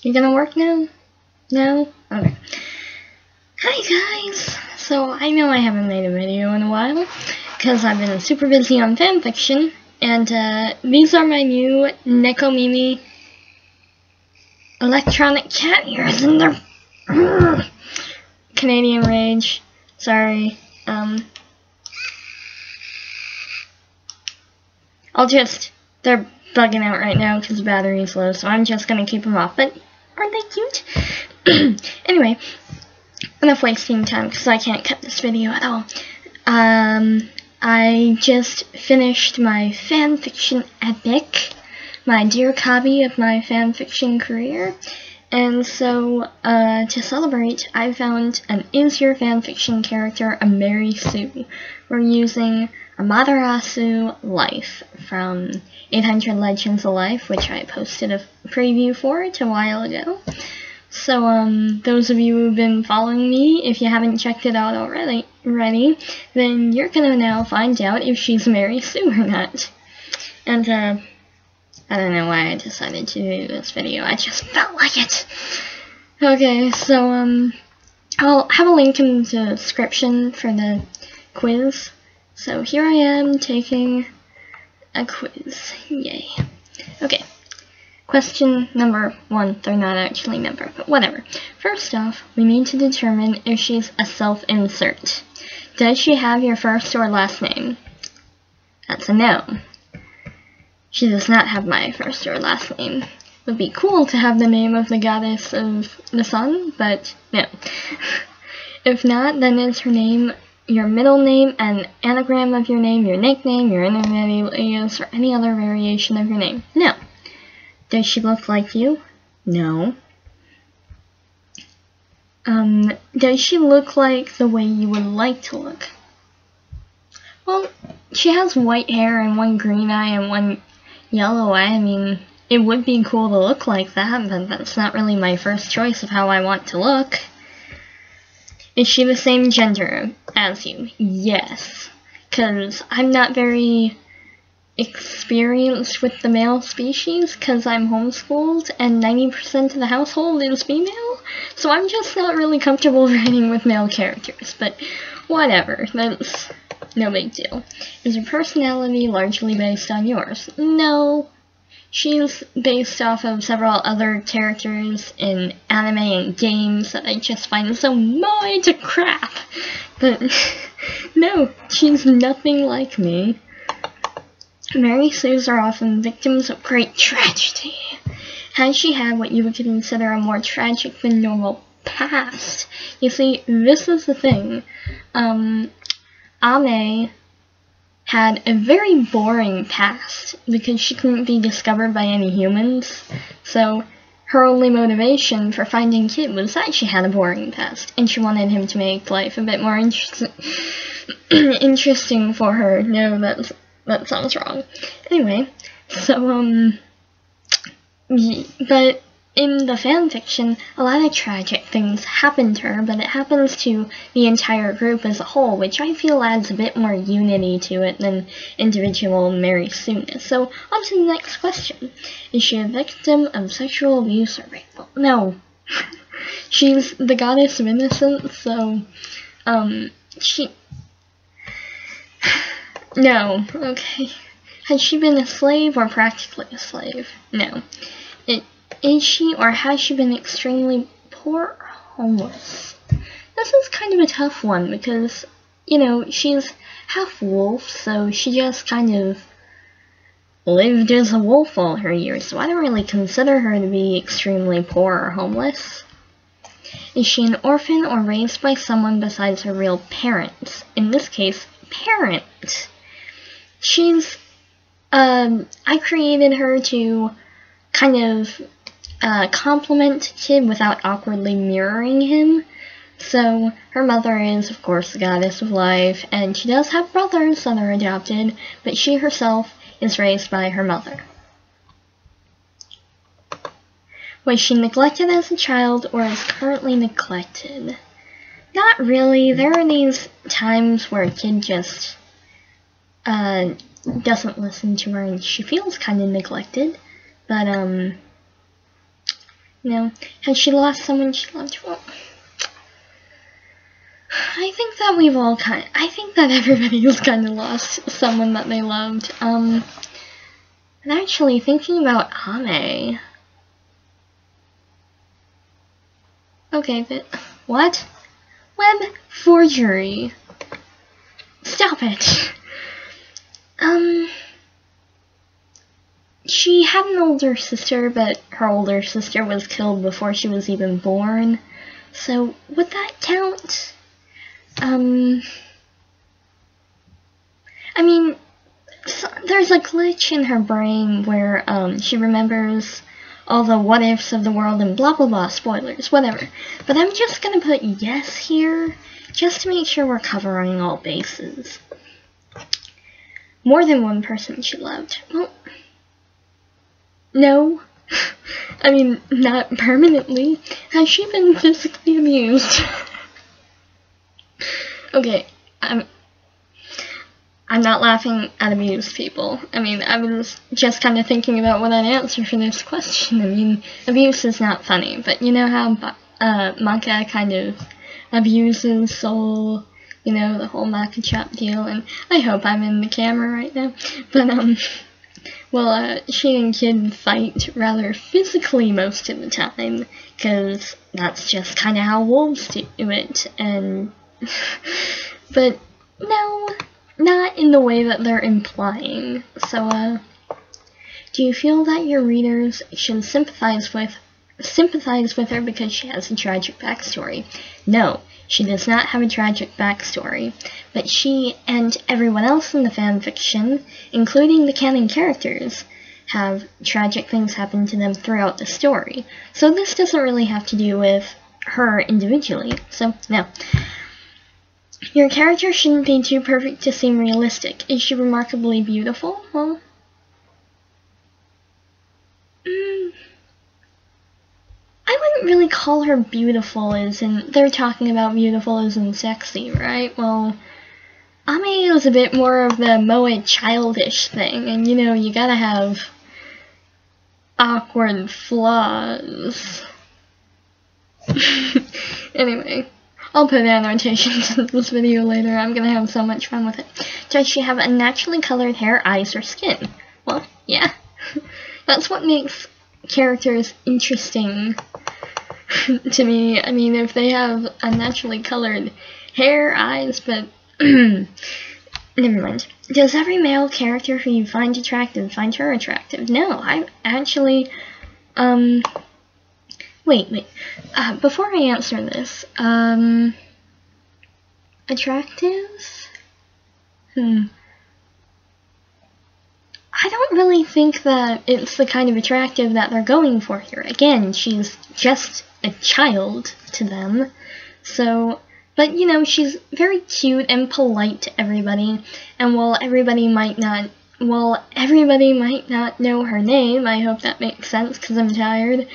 You gonna work now? No? Okay. Hi guys! So I know I haven't made a video in a while, because I've been super busy on fanfiction, and these are my new Nekomimi electronic cat ears, and they're Canadian Rage. Sorry. They're bugging out right now because the battery's low, so I'm just gonna keep them off, but aren't they cute? Anyway, enough wasting time because I can't cut this video at all. I just finished my fanfiction epic, my dear copy of my fanfiction career, and so to celebrate, I found an Is Your Fanfiction character a Mary Sue. We're using Amaterasu Life from 800 Legends of Life, which I posted a preview for it a while ago. So, those of you who've been following me, if you haven't checked it out already, then you're gonna now find out if she's Mary Sue or not. And, I don't know why I decided to do this video, I just felt like it. Okay, so, I'll have a link in the description for the quiz. So here I am taking a quiz, yay. Okay. Question number 1, they're not actually numbered, but whatever. First off, we need to determine if she's a self-insert. Does she have your first or last name? That's a no. She does not have my first or last name. It would be cool to have the name of the goddess of the sun, but no. If not, then is her name your middle name, an anagram of your name, your nickname, your internet alias, or any other variation of your name? No. Does she look like you? No. Does she look like the way you would like to look? Well, she has white hair and one green eye and one yellow eye. I mean, it would be cool to look like that, but that's not really my first choice of how I want to look. Is she the same gender as you? Yes. Because I'm not very experienced with the male species because I'm homeschooled and 90% of the household is female, so I'm just not really comfortable writing with male characters, but whatever, that's no big deal. Is her personality largely based on yours? No. She's based off of several other characters in anime and games that I just find so annoying to crap, but no, she's nothing like me. Mary Sues are often victims of great tragedy. Has she had what you would consider a more tragic than normal past? You see, this is the thing. Ame had a very boring past because she couldn't be discovered by any humans, so her only motivation for finding Kid was that she had a boring past, and she wanted him to make life a bit more interesting for her. No, that sounds wrong. Anyway, so, but in the fanfiction, a lot of tragic things happen to her, but it happens to the entire group as a whole, which I feel adds a bit more unity to it than individual Mary Sue-ness. So, on to the next question. Is she a victim of sexual abuse or rape? No. She's the goddess of innocence, so, no. Okay. Has she been a slave or practically a slave? No. Is she or has she been extremely poor or homeless? This is kind of a tough one because, you know, she's half wolf, so she just kind of lived as a wolf all her years, so I don't really consider her to be extremely poor or homeless. Is she an orphan or raised by someone besides her real parents? In this case, parent. She's, I created her to kind of compliment Kid without awkwardly mirroring him. So her mother is, of course, the goddess of life, and she does have brothers that are adopted, but she herself is raised by her mother. Was she neglected as a child or is currently neglected? Not really. There are these times where Kid just doesn't listen to her and she feels kind of neglected, but No. Has she lost someone she loved? Well, I think that everybody has kind of lost someone that they loved. And actually, thinking about Ame. Okay, but what? Web forgery. Stop it. She had an older sister, but her older sister was killed before she was even born. So, would that count? I mean, there's a glitch in her brain where, she remembers all the what-ifs of the world and blah blah blah, spoilers, whatever. But I'm just gonna put yes here, just to make sure we're covering all bases. More than one person she loved. Well, no. I mean, not permanently. Has she been physically abused? Okay, I'm not laughing at abused people. I mean, I was just kind of thinking about what I'd answer for this question. I mean, abuse is not funny, but you know how Maka kind of abuses Soul, you know, the whole Maka chop deal, and I hope I'm in the camera right now, but, well, she and Kid fight rather physically most of the time, because that's just kind of how wolves do it, and, but, no, not in the way that they're implying. So, do you feel that your readers should sympathize with her because she has a tragic backstory? No, she does not have a tragic backstory, but she and everyone else in the fanfiction, including the canon characters, have tragic things happen to them throughout the story. So this doesn't really have to do with her individually, so no. Your character shouldn't be too perfect to seem realistic. Is she remarkably beautiful? Well, I wouldn't really call her beautiful as in, they're talking about beautiful as in sexy, right? Well, Ame is a bit more of the moe childish thing, and you know, you gotta have awkward flaws. Anyway. I'll put annotations in this video later. I'm gonna have so much fun with it. Does she have unnaturally colored hair, eyes, or skin? Well, yeah. That's what makes characters interesting to me. I mean, if they have unnaturally colored hair, eyes, but never mind. Does every male character who you find attractive find her attractive? No, I actually, Wait. Before I answer this, attractive? I don't really think that it's the kind of attractive that they're going for here. Again, she's just a child to them, so, but you know, she's very cute and polite to everybody, and while everybody might not know her name, I hope that makes sense, because I'm tired,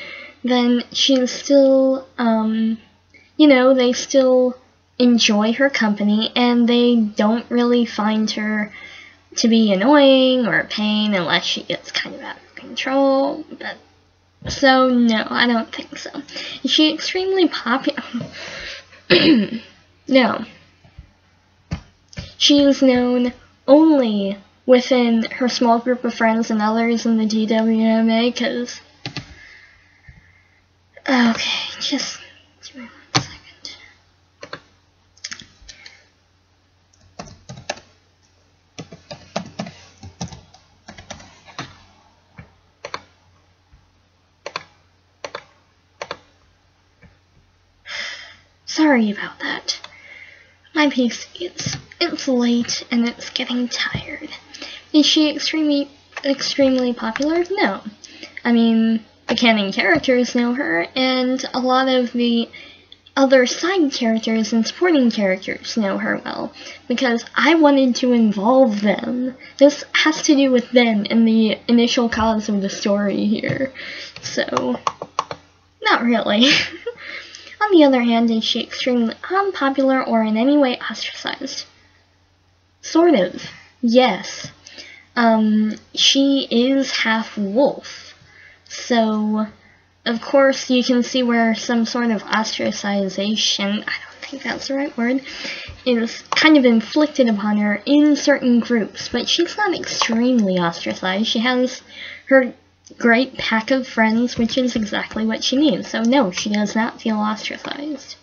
then she's still, you know, they still enjoy her company, and they don't really find her to be annoying or a pain unless she gets kind of out of control, but, so, no, I don't think so. Is she extremely popular? No. She is known only within her small group of friends and others in the DWMA, because okay, just give me 1 second. Sorry about that. My PC, it's late and it's getting tired. Is she extremely popular? No. I mean, the canon characters know her, and a lot of the other side characters and supporting characters know her well, because I wanted to involve them. This has to do with them and the initial cause of the story here, so, not really. On the other hand, is she extremely unpopular or in any way ostracized? Sort of, yes. She is half wolf. So, of course, you can see where some sort of ostracization, I don't think that's the right word, is kind of inflicted upon her in certain groups, but she's not extremely ostracized. She has her great pack of friends, which is exactly what she needs, so no, she does not feel ostracized.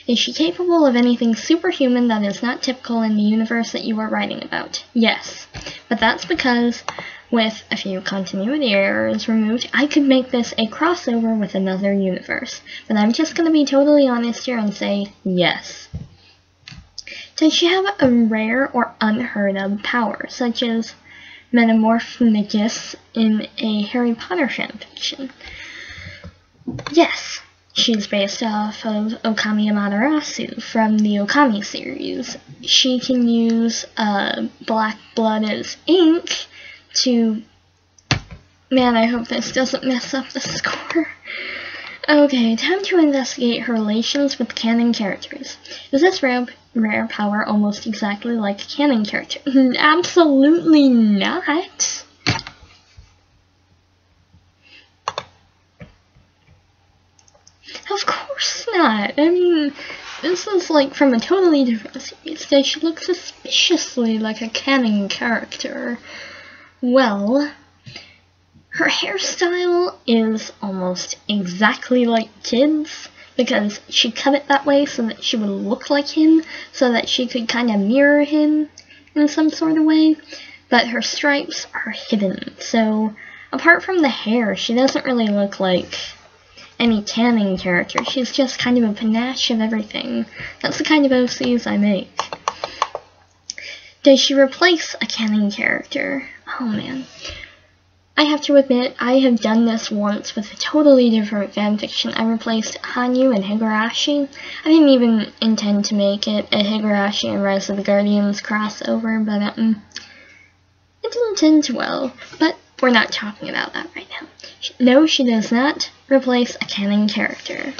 Is she capable of anything superhuman that is not typical in the universe that you are writing about? Yes, but that's because, with a few continuity errors removed, I could make this a crossover with another universe, but I'm just going to be totally honest here and say yes. Does she have a rare or unheard of power, such as Metamorphmagus in a Harry Potter fanfiction? Yes. She's based off of Okami Amaterasu from the Okami series. She can use black blood as ink to... Man, I hope this doesn't mess up the score. Okay, time to investigate her relations with canon characters. Is this rare power almost exactly like a canon character? Absolutely not. Of course not. I mean, this is like from a totally different series. Does she look suspiciously like a canon character? Well, her hairstyle is almost exactly like Kid's, because she cut it that way so that she would look like him, so that she could kind of mirror him in some sort of way, but her stripes are hidden, so apart from the hair, she doesn't really look like any canon character. She's just kind of a panache of everything. That's the kind of OCs I make. Does she replace a canon character? Oh man. I have to admit, I have done this once with a totally different fanfiction. I replaced Hanyu and Higurashi. I didn't even intend to make it a Higurashi and Rise of the Guardians crossover, but it didn't end well. But we're not talking about that right now. No, she does not replace a canon character.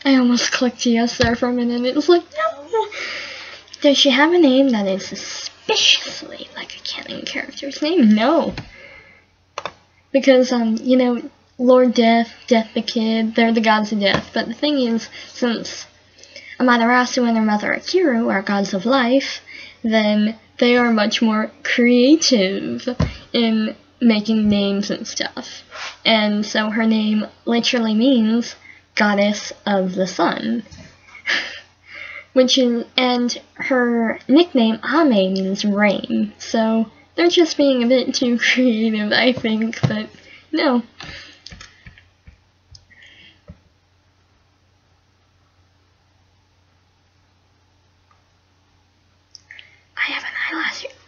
I almost clicked yes there for a minute. It was like, no! Does she have a name that is suspiciously like a canon character's name? No. Because, you know, Lord Death, Death the Kid, they're the gods of death. But the thing is, since Amaterasu and her mother Akiru are gods of life, then they are much more creative in making names and stuff. And so her name literally means Goddess of the Sun. And her nickname, Ame, means rain. So they're just being a bit too creative, I think, but no.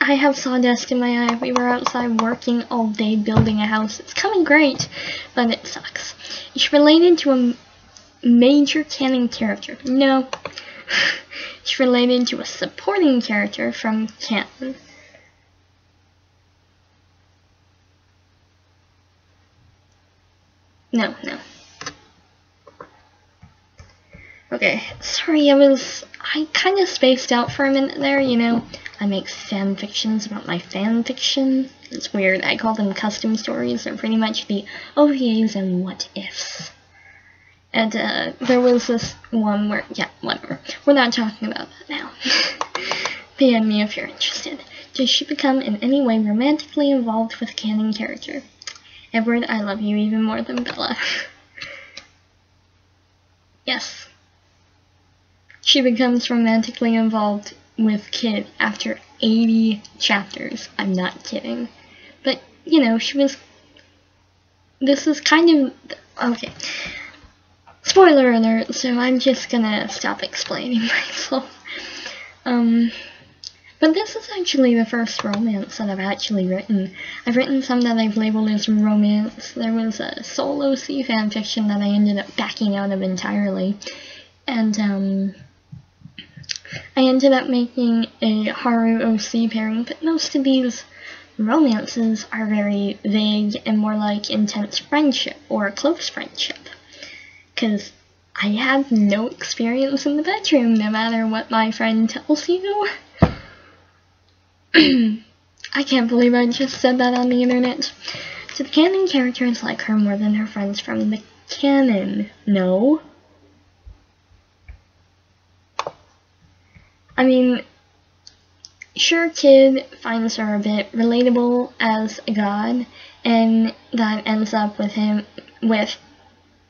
I have sawdust in my eye. We were outside working all day building a house. It's coming great, but it sucks. It's related to a major canon character. No. It's related to a supporting character from Canon. No. Okay, sorry, I kind of spaced out for a minute there, you know. I make fan fictions about my fan fiction. It's weird, I call them custom stories. They're pretty much the OVAs and what ifs. And there was this one where, yeah, whatever. We're not talking about that now. PM me if you're interested. Does she become in any way romantically involved with a canon character? Edward, I love you even more than Bella. Yes. She becomes romantically involved with Kid after 80 chapters. I'm not kidding. But, you know, this is kind of, okay. Spoiler alert, so I'm just gonna stop explaining myself. But this is actually the first romance that I've actually written. I've written some that I've labeled as romance. There was a solo OC fanfiction that I ended up backing out of entirely. And, I ended up making a Haru OC pairing, but most of these romances are very vague and more like intense friendship or close friendship. Because I have no experience in the bedroom, no matter what my friend tells you. I can't believe I just said that on the internet. Do the Canon characters like her more than her friends from the Canon? No. I mean, sure, Kid finds her a bit relatable as a god, and that ends up with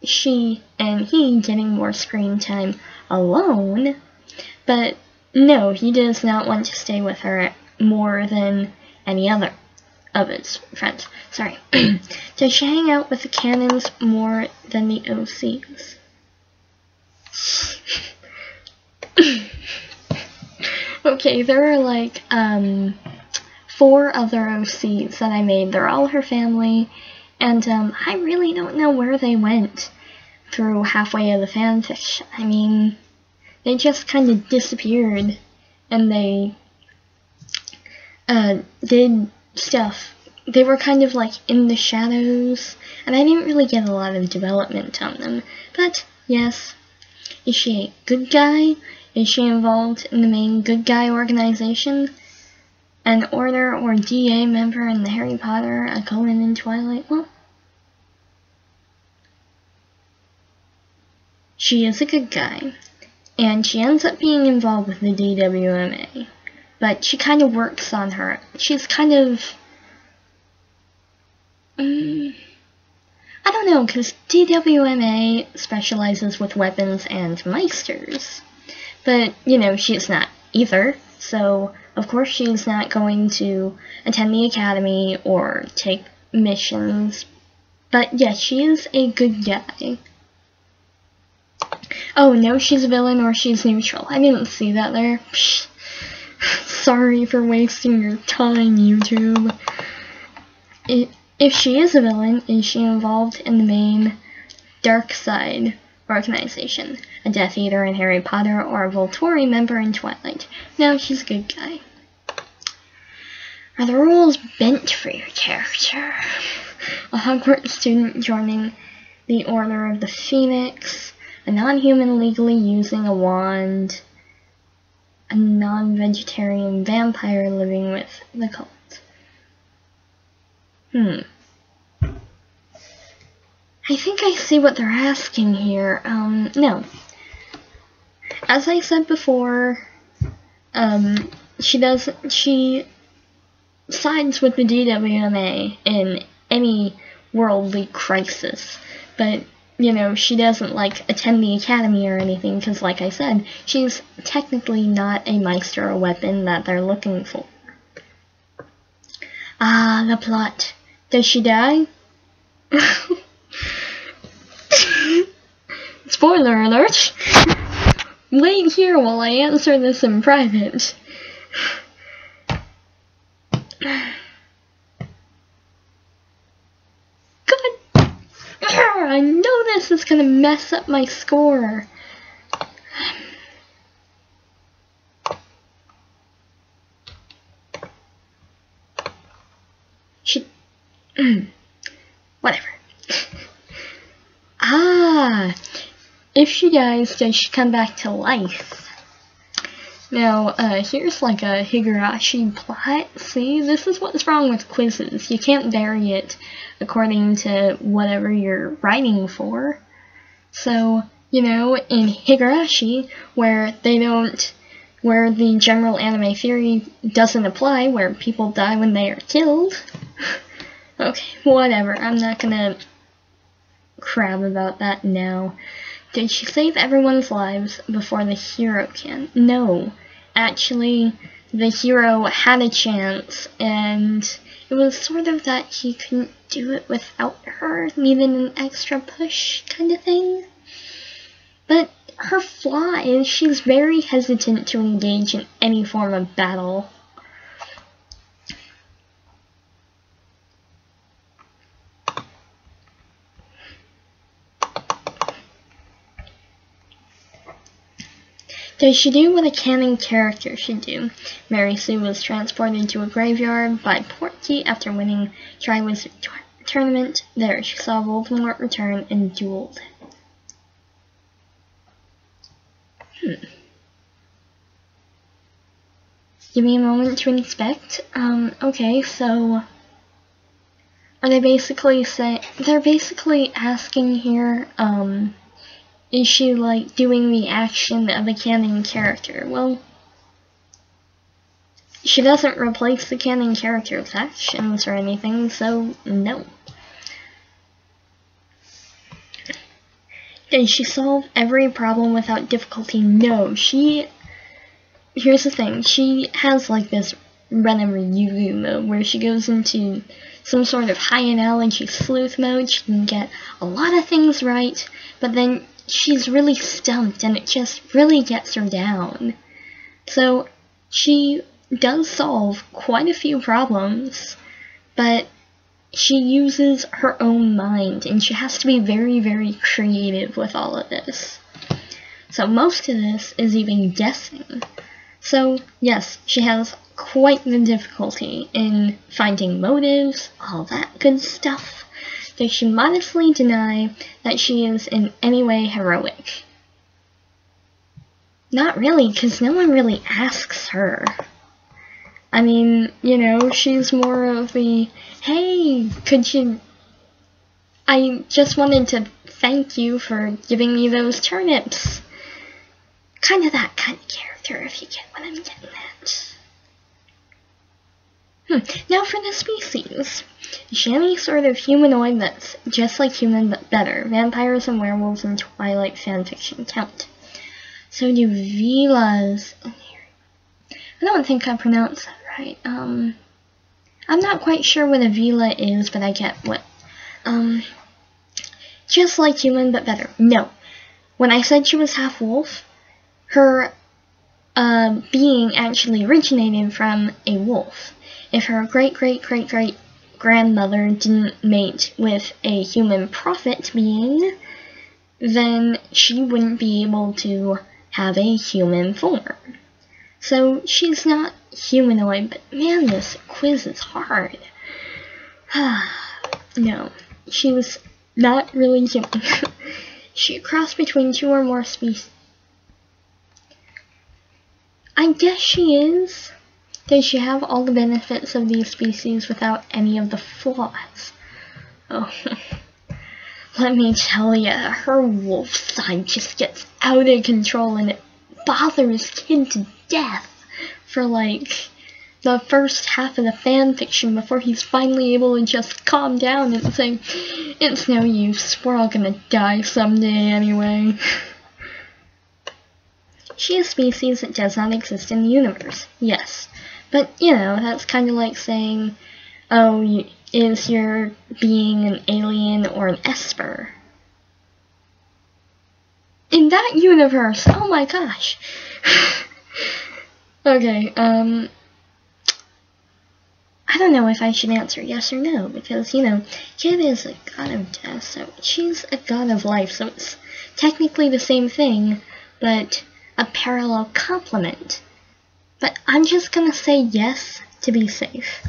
she and he getting more screen time alone, but no, he does not want to stay with her more than any other of his friends. Sorry. Does she hang out with the Canons more than the OCs? Okay, there are like 4 other OCs that I made. They're all her family, and I really don't know where they went through halfway of the fanfiction. I mean, they just kind of disappeared, and they did stuff. They were kind of like in the shadows, and I didn't really get a lot of development on them. But yes, is she a good guy? Is she involved in the main good guy organization? An Order or DA member in the Harry Potter, a Cohen in Twilight? Well, she is a good guy, and she ends up being involved with the DWMA. But she kind of works on her. She's kind of... I don't know, because DWMA specializes with weapons and meisters. But, you know, she's not either. So, of course, she's not going to attend the academy or take missions. But, yes, she is a good guy. Oh, no, she's a villain or she's neutral. I didn't see that there. Psh. Sorry for wasting your time, YouTube. If she is a villain, is she involved in the main dark side organization? A Death Eater in Harry Potter or a Volturi member in Twilight? No, she's a good guy. Are the rules bent for your character? A Hogwarts student joining the Order of the Phoenix, a non-human legally using a wand, a non-vegetarian vampire living with the cult. I think I see what they're asking here. No. As I said before, she sides with the DWMA in any worldly crisis, but, you know, she doesn't, like, attend the academy or anything, because, like I said, she's technically not a Meister or weapon that they're looking for. Ah, the plot. Does she die? Spoiler alert! Wait here while I answer this in private. God! I know this is gonna mess up my score. Whatever. If she dies, does she come back to life? Now, here's like a Higurashi plot. See, this is what's wrong with quizzes. You can't vary it according to whatever you're writing for. So, you know, in Higurashi, where the general anime theory doesn't apply, where people die when they are killed. Okay, whatever. I'm not gonna crab about that now. Did she save everyone's lives before the hero can? No. Actually, the hero had a chance, and it was sort of that he couldn't do it without her, needed an extra push kind of thing. But her flaw is she's very hesitant to engage in any form of battle. Does she do what a canon character should do? Mary Sue was transported to a graveyard by Porky after winning Triwizard Tournament. There she saw Voldemort return and dueled him. Give me a moment to inspect. Okay, so are they basically they're basically asking here, is she like doing the action of a canon character? Well, she doesn't replace the canon character's actions or anything, so no. Did she solve every problem without difficulty? No, here's the thing, she has like this Renamryugu mode where she goes into some sort of high analogy sleuth mode. She can get a lot of things right, but then she's really stumped and it just really gets her down. So she does solve quite a few problems, but she uses her own mind and she has to be very, very creative with all of this. So most of this is even guessing. So, yes, she has quite the difficulty in finding motives, all that good stuff. Does she modestly deny that she is in any way heroic? Not really, because no one really asks her. I mean, you know, she's more of the, hey, I just wanted to thank you for giving me those turnips. Kind of that kind of character, if you get what I'm getting at. Now for the species. Is she any sort of humanoid that's just like human but better? Vampires and werewolves in Twilight fanfiction count. So do Vilas... I don't think I pronounced that right. I'm not quite sure what a Vila is, but I get what... just like human but better. No. When I said she was half-wolf, her being actually originated from a wolf. If her great-great-great-great-grandmother didn't mate with a human prophet being, then she wouldn't be able to have a human form. So she's not humanoid, but man, this quiz is hard. No, she was not really human. She crossed between two or more species. I guess she is. Does she have all the benefits of these species without any of the flaws? Oh, let me tell ya, her wolf side just gets out of control and it bothers Kid to death for like the first half of the fanfiction before he's finally able to just calm down and say, it's no use, we're all gonna die someday anyway. She is a species that does not exist in the universe, yes. But, you know, that's kind of like saying, oh, is your being an alien or an Esper? In that universe, oh my gosh. Okay, I don't know if I should answer yes or no, because, you know, Kid is a god of death, so she's a god of life, so it's technically the same thing, but a parallel complement. But I'm just gonna say yes to be safe.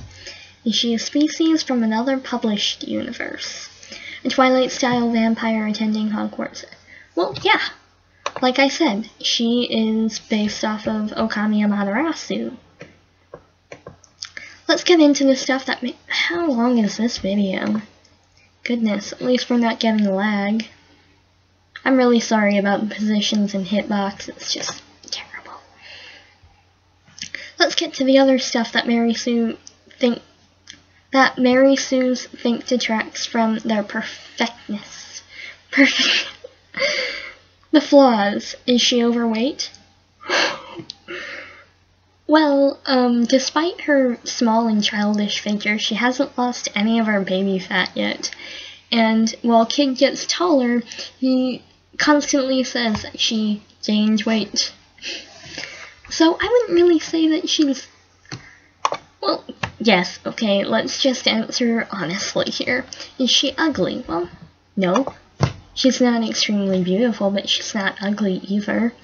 Is she a species from another published universe? A Twilight-style vampire attending Hogwarts? Well, yeah. Like I said, she is based off of Okami Amaterasu. Let's get into the stuff that how long is this video? Goodness, at least we're not getting lag. I'm really sorry about the positions and hitbox, it's just terrible. Let's get to the other stuff that Mary Sue's think detracts from their perfectness. The flaws. Is she overweight? Well, despite her small and childish figure, she hasn't lost any of her baby fat yet. And while Kid gets taller, he constantly says that she gained weight. So I wouldn't really say that she's... Well, yes, okay, let's just answer honestly here. Is she ugly? Well, no. She's not extremely beautiful, but she's not ugly either.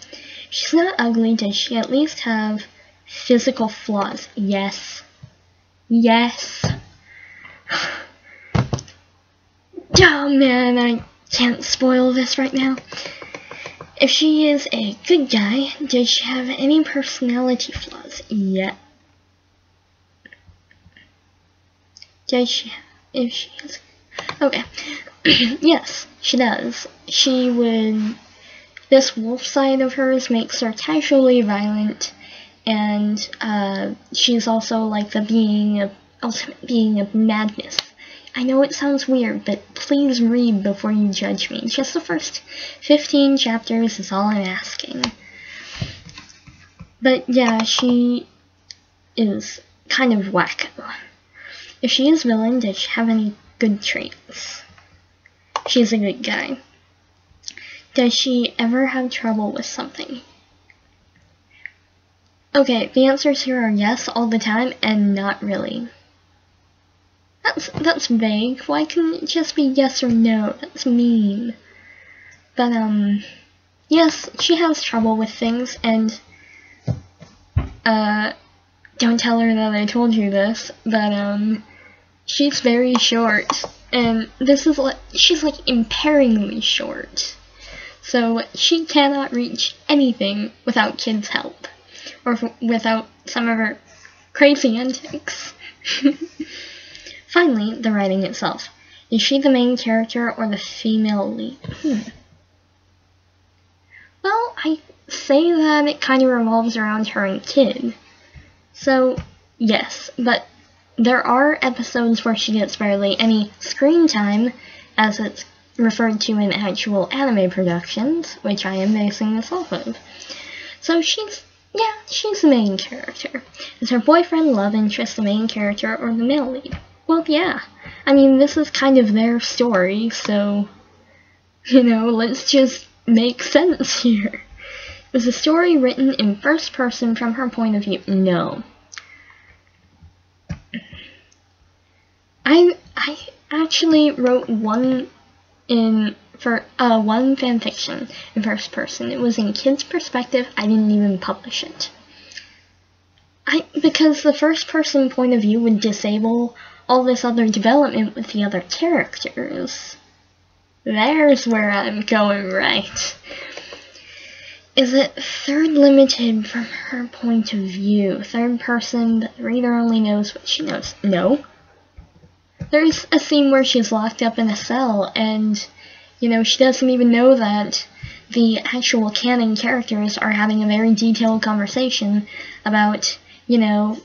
She's not ugly. Does she at least have physical flaws? Yes. Yes. Oh man, I can't spoil this right now. If she is a good guy, does she have any personality flaws? Yeah. Does she? If she has... Okay. Yes, she does. She would... This wolf side of hers makes her casually violent, and she's also like the ultimate being of madness. I know it sounds weird, but please read before you judge me. Just the first 15 chapters is all I'm asking. But yeah, she is kind of wacko. If she is villain, does she have any good traits? She's a good guy. Does she ever have trouble with something? Okay, the answers here are yes all the time and not really. That's vague. Why couldn't it just be yes or no? That's mean. But yes, she has trouble with things, and don't tell her that I told you this, but she's very short, and this is like, she's like impairingly short. So she cannot reach anything without kids' help, or without some of her crazy antics. Finally, the writing itself. Is she the main character or the female lead? Well, I say that it kind of revolves around her and Kid. So, yes, but there are episodes where she gets barely any screen time, as it's referred to in actual anime productions, which I am basing this off of. So she's the main character. Is her boyfriend, love interest, the main character, or the male lead? Well, yeah. I mean, this is kind of their story, so, let's just make sense here. Is the story written in first person from her point of view? No. I actually wrote one fanfiction in first person. It was in Kid's perspective. I didn't even publish it. Because the first person point of view would disable all this other development with the other characters. There's where I'm going right. Is it third limited from her point of view? Third person, but the reader only knows what she knows? No. There's a scene where she's locked up in a cell, and, she doesn't even know that the actual canon characters are having a very detailed conversation about, No.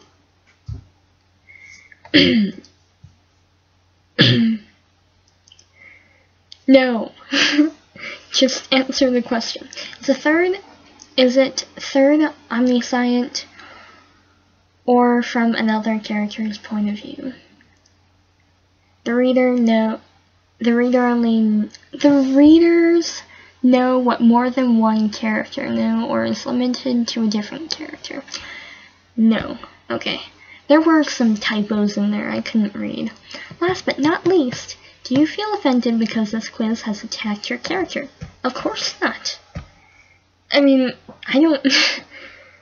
Just answer the question. Is it third omniscient or from another character's point of view? The readers know what more than one character know, or is limited to a different character. No. Okay. There were some typos in there I couldn't read. Last but not least, do you feel offended because this quiz has attacked your character? Of course not. I mean, I don't...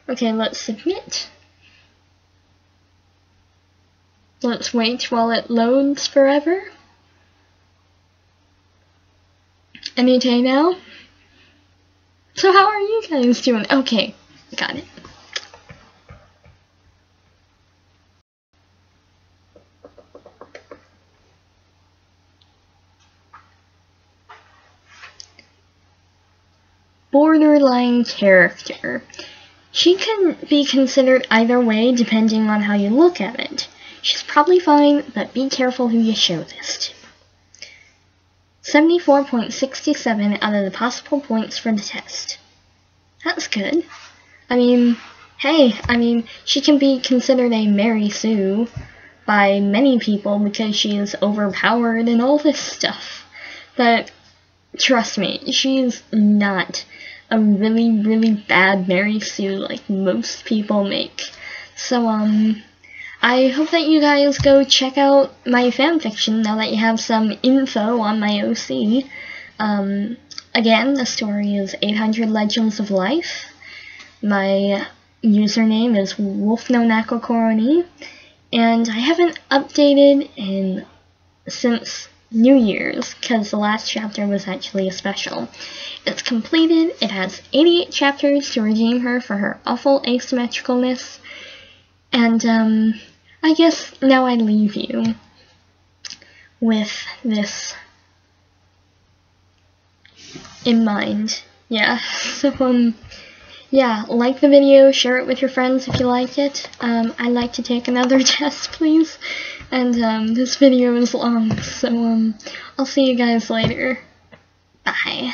Okay, let's submit. Let's wait while it loads forever. Any day now? So how are you guys doing? Okay, got it. Borderline character. She can be considered either way depending on how you look at it. She's probably fine, but be careful who you show this to. 74.67 out of the possible points for the test. That's good. I mean, hey, she can be considered a Mary Sue by many people because she is overpowered and all this stuff. But trust me, she's not a really, really bad Mary Sue like most people make. So, I hope that you guys go check out my fanfiction now that you have some info on my OC. Again, the story is 800 Legends of Life. My username is wolfnonakokoroni, and I haven't updated since New Year's, because the last chapter was actually a special. It's completed, it has 88 chapters to redeem her for her awful asymmetricalness, and, I guess now I leave you with this in mind. Yeah, so, yeah, like the video, share it with your friends if you like it. I'd like to take another test, please. And, this video is long, so, I'll see you guys later. Bye.